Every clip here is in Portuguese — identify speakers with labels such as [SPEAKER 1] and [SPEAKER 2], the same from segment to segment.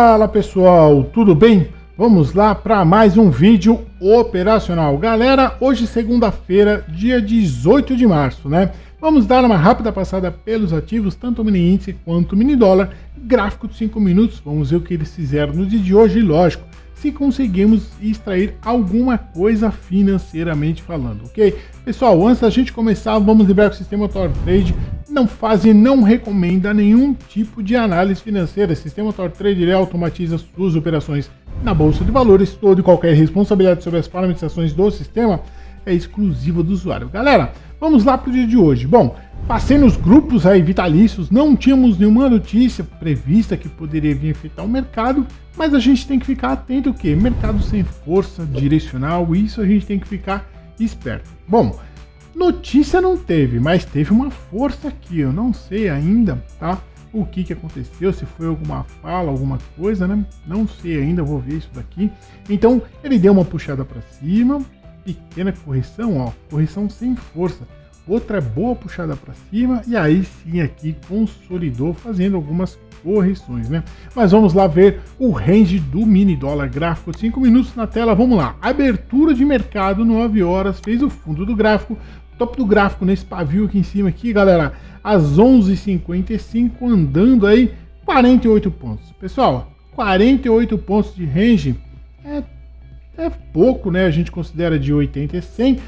[SPEAKER 1] Fala pessoal, tudo bem? Vamos lá para mais um vídeo operacional. Galera, hoje segunda-feira, dia 18 de março, né? Vamos dar uma rápida passada pelos ativos, tanto o mini índice quanto o mini dólar, gráfico de 5 minutos, vamos ver o que eles fizeram no dia de hoje e lógico, se conseguimos extrair alguma coisa financeiramente falando, ok? Pessoal, antes da gente começar, vamos lembrar que o sistema TorTrade não faz e não recomenda nenhum tipo de análise financeira. O sistema TorTrade ele automatiza suas operações na Bolsa de Valores, toda e qualquer responsabilidade sobre as parametrizações do sistema é exclusiva do usuário. Galera, vamos lá para o dia de hoje. Bom, passei nos grupos aí vitalícios, não tínhamos nenhuma notícia prevista que poderia vir afetar o mercado, mas a gente tem que ficar atento ao quê? Mercado sem força direcional, isso a gente tem que ficar esperto. Bom, notícia não teve, mas teve uma força aqui, eu não sei ainda, tá? O que aconteceu, se foi alguma fala, alguma coisa, né? Não sei ainda, vou ver isso daqui. Então, ele deu uma puxada para cima, pequena correção, ó, correção sem força. Outra boa puxada para cima e aí sim aqui consolidou fazendo algumas correções, né? Mas vamos lá ver o range do mini dólar, gráfico de 5 minutos na tela, vamos lá. Abertura de mercado, 9 horas, fez o fundo do gráfico, topo do gráfico nesse pavio aqui em cima aqui, galera, às 11h55, andando aí 48 pontos. Pessoal, 48 pontos de range é pouco, né? A gente considera de 80 a 100,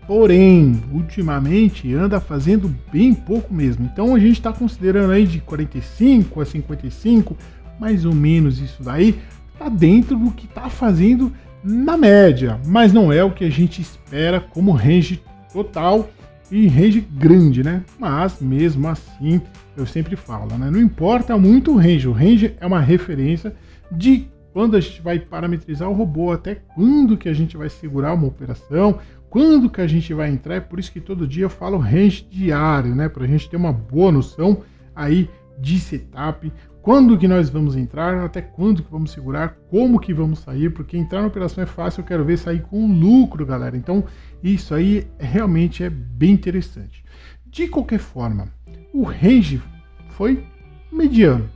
[SPEAKER 1] porém, ultimamente anda fazendo bem pouco mesmo. Então a gente está considerando aí de 45 a 55, mais ou menos isso daí, tá dentro do que tá fazendo na média, mas não é o que a gente espera como range total e range grande, né? Mas mesmo assim, eu sempre falo, né? Não importa muito o range é uma referência de quando a gente vai parametrizar o robô, até quando que a gente vai segurar uma operação, quando que a gente vai entrar, é por isso que todo dia eu falo range diário, né? Para a gente ter uma boa noção aí de setup, quando que nós vamos entrar, até quando que vamos segurar, como que vamos sair, porque entrar na operação é fácil, eu quero ver sair com lucro, galera. Então isso aí realmente é bem interessante. De qualquer forma, o range foi mediano,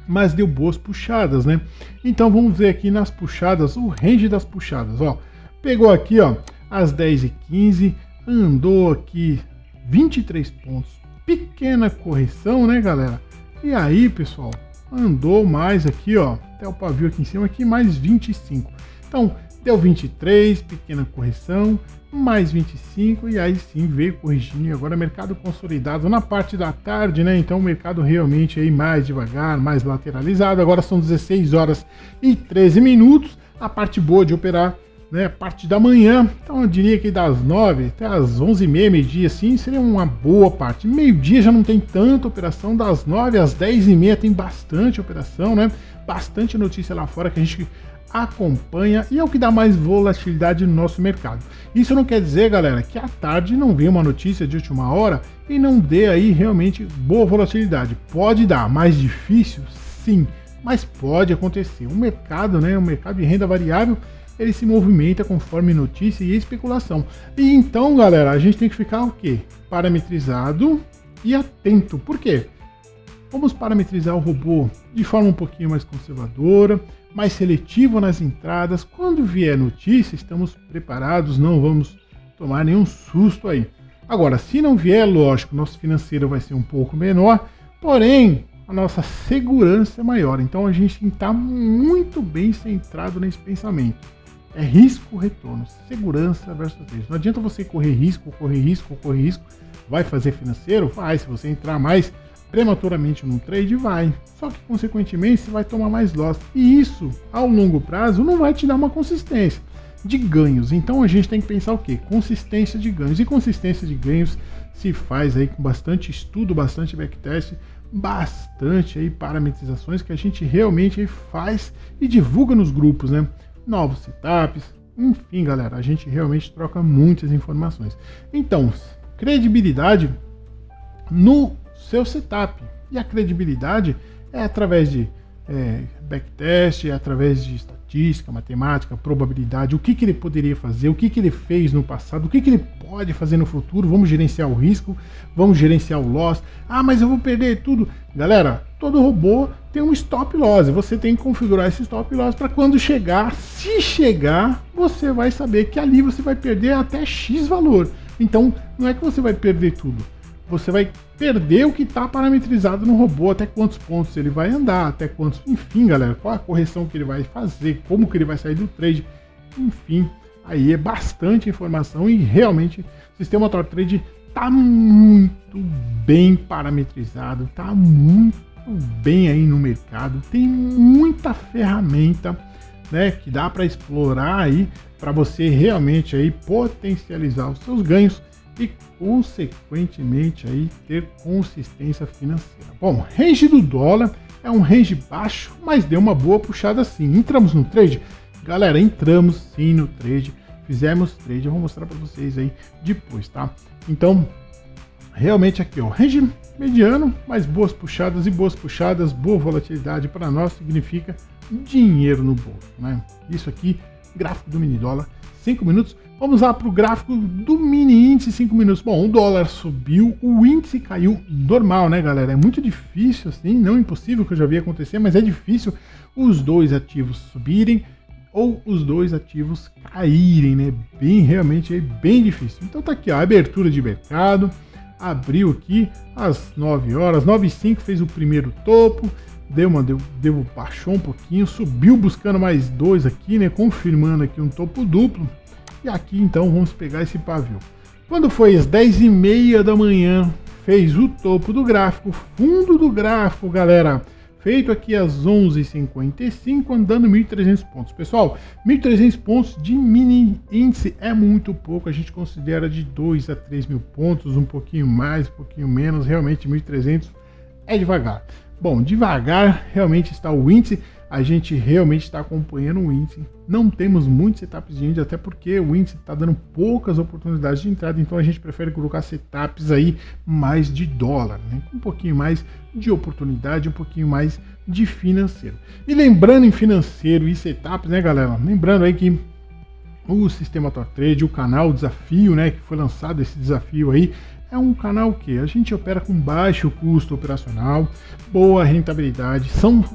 [SPEAKER 1] mas deu boas puxadas, né? Então vamos ver aqui nas puxadas, o range das puxadas, ó. Pegou aqui, ó, às 10h15, andou aqui 23 pontos, pequena correção, né, galera? E aí, pessoal, andou mais aqui, ó, até o pavio aqui em cima, aqui mais 25. Então, deu 23, pequena correção, mais 25, e aí sim veio corrigindo. Agora mercado consolidado na parte da tarde, né? Então o mercado realmente aí mais devagar, mais lateralizado. Agora são 16 horas e 13 minutos. A parte boa de operar, né? A parte da manhã. Então eu diria que das 9 até as 11h30, meio-dia, assim, seria uma boa parte. Meio-dia já não tem tanta operação. Das 9 às 10h30 tem bastante operação, né? Bastante notícia lá fora que a gente acompanha e é o que dá mais volatilidade no nosso mercado. Isso não quer dizer, galera, que à tarde não vem uma notícia de última hora e não dê aí realmente boa volatilidade. Pode dar, mais difícil, sim, mas pode acontecer. O mercado, né, o mercado de renda variável, ele se movimenta conforme notícia e especulação. E então, galera, a gente tem que ficar o quê? Parametrizado e atento. Por quê? Vamos parametrizar o robô de forma um pouquinho mais conservadora, mais seletivo nas entradas. Quando vier notícia, estamos preparados, não vamos tomar nenhum susto aí. Agora, se não vier, lógico, nosso financeiro vai ser um pouco menor, porém, a nossa segurança é maior. Então, a gente tem que estar muito bem centrado nesse pensamento. É risco-retorno, segurança versus risco. Não adianta você correr risco, vai fazer financeiro? Vai. Se você entrar mais prematuramente no trade, vai. Só que, consequentemente, você vai tomar mais loss. E isso, ao longo prazo, não vai te dar uma consistência de ganhos. Então, a gente tem que pensar o quê? Consistência de ganhos. E consistência de ganhos se faz aí com bastante estudo, bastante backtest, bastante aí parametrizações que a gente realmente aí faz e divulga nos grupos, né? Novos setups, enfim, galera, a gente realmente troca muitas informações. Então, credibilidade no seu setup. E a credibilidade é através de backtest, é através de estatística, matemática, probabilidade, o que ele poderia fazer, o que ele fez no passado, o que ele pode fazer no futuro. Vamos gerenciar o risco, vamos gerenciar o loss. Ah, mas eu vou perder tudo. Galera, todo robô tem um stop loss. Você tem que configurar esse stop loss para quando chegar, se chegar, você vai saber que ali você vai perder até X valor. Então, não é que você vai perder tudo. Você vai perder o que está parametrizado no robô, até quantos pontos ele vai andar, até quantos... Enfim, galera, qual a correção que ele vai fazer, como que ele vai sair do trade. Enfim, aí é bastante informação e realmente o sistema AutoTrade está muito bem parametrizado, está muito bem aí no mercado, tem muita ferramenta, né, que dá para explorar aí para você realmente aí potencializar os seus ganhos e consequentemente aí ter consistência financeira. Bom, range do dólar é um range baixo, mas deu uma boa puxada sim. Entramos no trade? Galera, entramos sim no trade, fizemos trade, eu vou mostrar para vocês aí depois, tá? Então, realmente aqui, ó, range mediano, mas boas puxadas, boa volatilidade para nós significa dinheiro no bolso, né? Isso aqui, gráfico do mini dólar, 5 minutos. Vamos lá para o gráfico do mini índice, 5 minutos. Bom, o dólar subiu, o índice caiu normal, né, galera? É muito difícil, assim, não impossível, que eu já vi acontecer, mas é difícil os dois ativos subirem ou os dois ativos caírem, né? Realmente é bem difícil. Então tá aqui, ó, a abertura de mercado, abriu aqui às 9 horas, 9h05 fez o primeiro topo, baixou um pouquinho, subiu buscando mais dois aqui, né? Confirmando aqui um topo duplo. E aqui então vamos pegar esse pavio. Quando foi às 10h30 da manhã, fez o topo do gráfico, fundo do gráfico, galera. Feito aqui às 11h55, andando 1.300 pontos. Pessoal, 1.300 pontos de mini índice é muito pouco. A gente considera de 2 a 3 mil pontos, um pouquinho mais, um pouquinho menos. Realmente 1.300 é devagar. Bom, devagar realmente está o índice. A gente realmente está acompanhando o índice. Não temos muitos setups de índice, até porque o índice está dando poucas oportunidades de entrada, então a gente prefere colocar setups aí mais de dólar, né? Com um pouquinho mais de oportunidade, um pouquinho mais de financeiro. E lembrando em financeiro e setups, né, galera? Lembrando aí que o sistema AutoTrade, o canal Desafio, né, que foi lançado esse desafio aí, é um canal que a gente opera com baixo custo operacional, boa rentabilidade.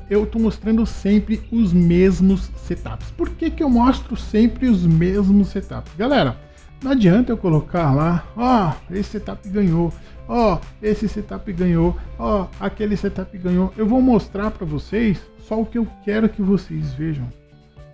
[SPEAKER 1] Eu estou mostrando sempre os mesmos setups. Por que eu mostro sempre os mesmos setups? Galera, não adianta eu colocar lá, ó, esse setup ganhou, ó, esse setup ganhou, ó, aquele setup ganhou. Eu vou mostrar para vocês só o que eu quero que vocês vejam.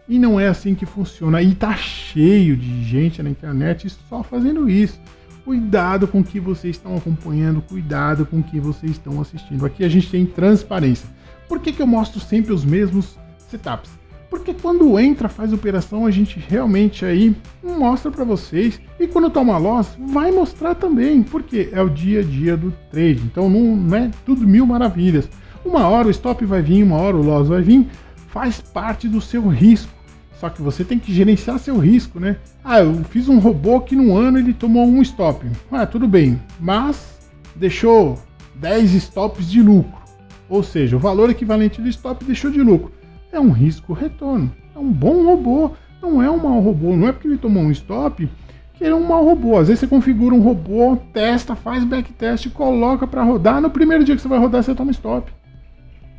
[SPEAKER 1] E não é assim que funciona. E tá cheio de gente na internet só fazendo isso. Cuidado com o que vocês estão acompanhando, cuidado com o que vocês estão assistindo. Aqui a gente tem transparência. Por que eu mostro sempre os mesmos setups? Porque quando entra, faz operação, a gente realmente aí mostra para vocês. E quando toma loss, vai mostrar também, porque é o dia a dia do trade. Então não é tudo mil maravilhas. Uma hora o stop vai vir, uma hora o loss vai vir, faz parte do seu risco. Só que você tem que gerenciar seu risco, né? Ah, eu fiz um robô que no ano ele tomou um stop. Ah, tudo bem, mas deixou 10 stops de lucro. Ou seja, o valor equivalente do stop deixou de lucro. É um risco-retorno. É um bom robô, não é um mau robô. Não é porque ele tomou um stop que ele é um mau robô. Às vezes você configura um robô, testa, faz backtest, coloca para rodar. No primeiro dia que você vai rodar, você toma stop.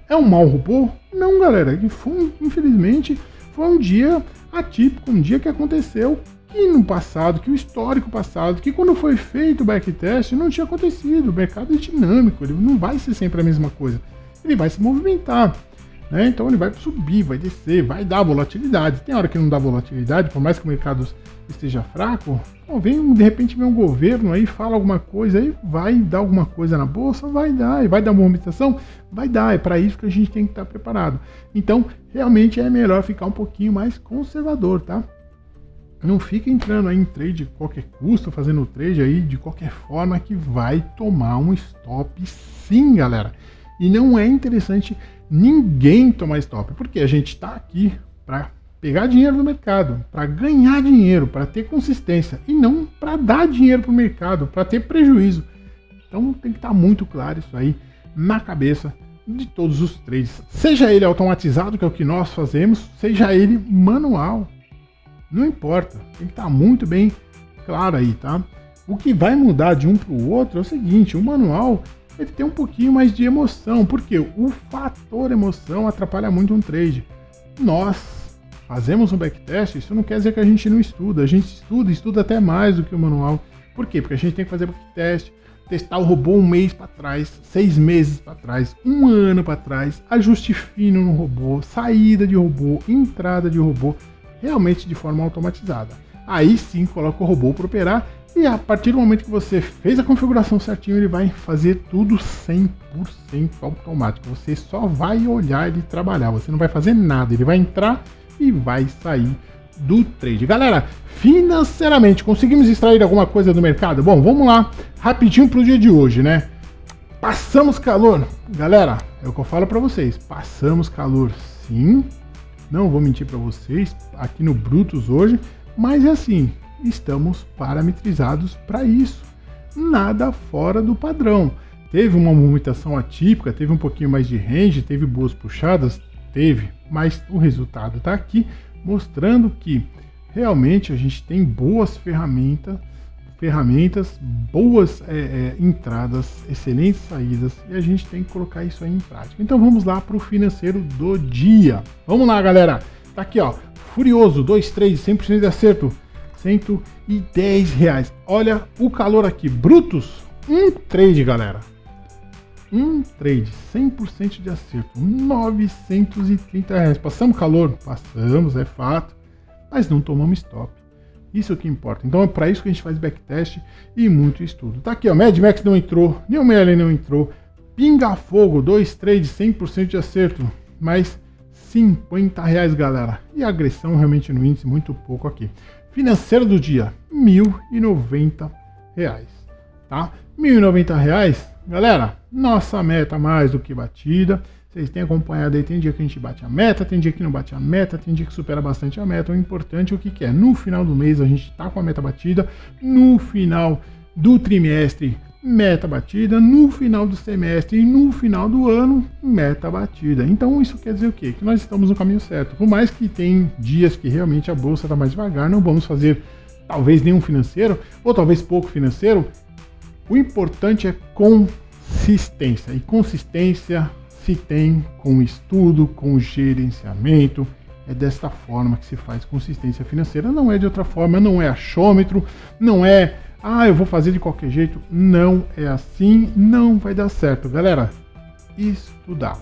[SPEAKER 1] É um mau robô? Não, galera. Infelizmente, foi um dia atípico, um dia que aconteceu que no passado, que o histórico passado, que quando foi feito o backtest não tinha acontecido. O mercado é dinâmico, ele não vai ser sempre a mesma coisa. Ele vai se movimentar, né? Então ele vai subir, vai descer, vai dar volatilidade. Tem hora que não dá volatilidade, por mais que o mercado esteja fraco, de repente vem um governo aí, fala alguma coisa aí, vai dar alguma coisa na bolsa, vai dar, e vai dar movimentação, vai dar, é para isso que a gente tem que estar preparado. Então, realmente é melhor ficar um pouquinho mais conservador, tá? Não fica entrando aí em trade de qualquer custo, fazendo trade aí de qualquer forma que vai tomar um stop sim, galera. E não é interessante ninguém tomar stop, porque a gente está aqui para pegar dinheiro do mercado, para ganhar dinheiro, para ter consistência e não para dar dinheiro para o mercado, para ter prejuízo. Então tem que estar muito claro isso aí na cabeça de todos os trades. Seja ele automatizado, que é o que nós fazemos, seja ele manual. Não importa, tem que estar muito bem claro aí, tá? O que vai mudar de um para o outro é o seguinte, o manual ele tem um pouquinho mais de emoção, porque o fator emoção atrapalha muito um trade. Nós fazemos um backtest, isso não quer dizer que a gente não estuda, a gente estuda até mais do que o manual. Por quê? Porque a gente tem que fazer backtest, testar o robô um mês para trás, 6 meses para trás, um ano para trás, ajuste fino no robô, saída de robô, entrada de robô, realmente de forma automatizada. Aí sim coloca o robô para operar e a partir do momento que você fez a configuração certinho, ele vai fazer tudo 100% automático. Você só vai olhar ele trabalhar, você não vai fazer nada, ele vai entrar e vai sair do trade. Galera, financeiramente, conseguimos extrair alguma coisa do mercado? Bom, vamos lá, rapidinho pro dia de hoje, né? Passamos calor. Galera, é o que eu falo para vocês, passamos calor sim, não vou mentir para vocês, aqui no Brutus hoje, mas é assim, estamos parametrizados para isso, nada fora do padrão. Teve uma movimentação atípica, teve um pouquinho mais de range, teve boas puxadas, teve, mas o resultado está aqui, mostrando que realmente a gente tem boas ferramentas, boas entradas, excelentes saídas, e a gente tem que colocar isso aí em prática. Então vamos lá para o financeiro do dia. Vamos lá, galera. Tá aqui, ó, Furioso, 2 trades, 100% de acerto, R$110. Olha o calor aqui, Brutus, um trade, galera. Um trade, 100% de acerto, R$930. Passamos calor? Passamos, é fato, mas não tomamos stop. Isso é o que importa. Então é para isso que a gente faz backtest e muito estudo. Tá aqui, ó, Mad Max não entrou, New Merlin não entrou, Pinga Fogo, 2 trades, 100% de acerto, mas R$50, galera. E a agressão realmente no índice, muito pouco aqui. Financeiro do dia, R$1.090, tá? R$1.090, galera, nossa meta mais do que batida. Vocês têm acompanhado aí, tem dia que a gente bate a meta, tem dia que não bate a meta, tem dia que supera bastante a meta. O importante é o que é, no final do mês a gente tá com a meta batida, no final do trimestre, meta batida, no final do semestre e no final do ano, meta batida. Então isso quer dizer o quê? Que nós estamos no caminho certo. Por mais que tem dias que realmente a bolsa está mais devagar, não vamos fazer talvez nenhum financeiro, ou talvez pouco financeiro, o importante é consistência. E consistência se tem com estudo, com gerenciamento. É desta forma que se faz consistência financeira. Não é de outra forma, não é achômetro, não é eu vou fazer de qualquer jeito. Não é assim, não vai dar certo, galera. Estudar.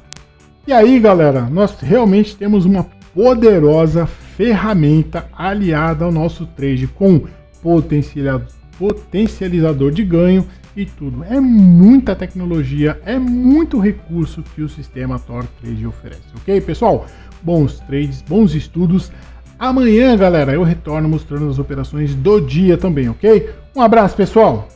[SPEAKER 1] E aí, galera, nós realmente temos uma poderosa ferramenta aliada ao nosso trade com potencializador de ganho e tudo. É muita tecnologia, é muito recurso que o sistema Tor Trade oferece, ok, pessoal? Bons trades, bons estudos. Amanhã, galera, eu retorno mostrando as operações do dia também, ok? Um abraço, pessoal!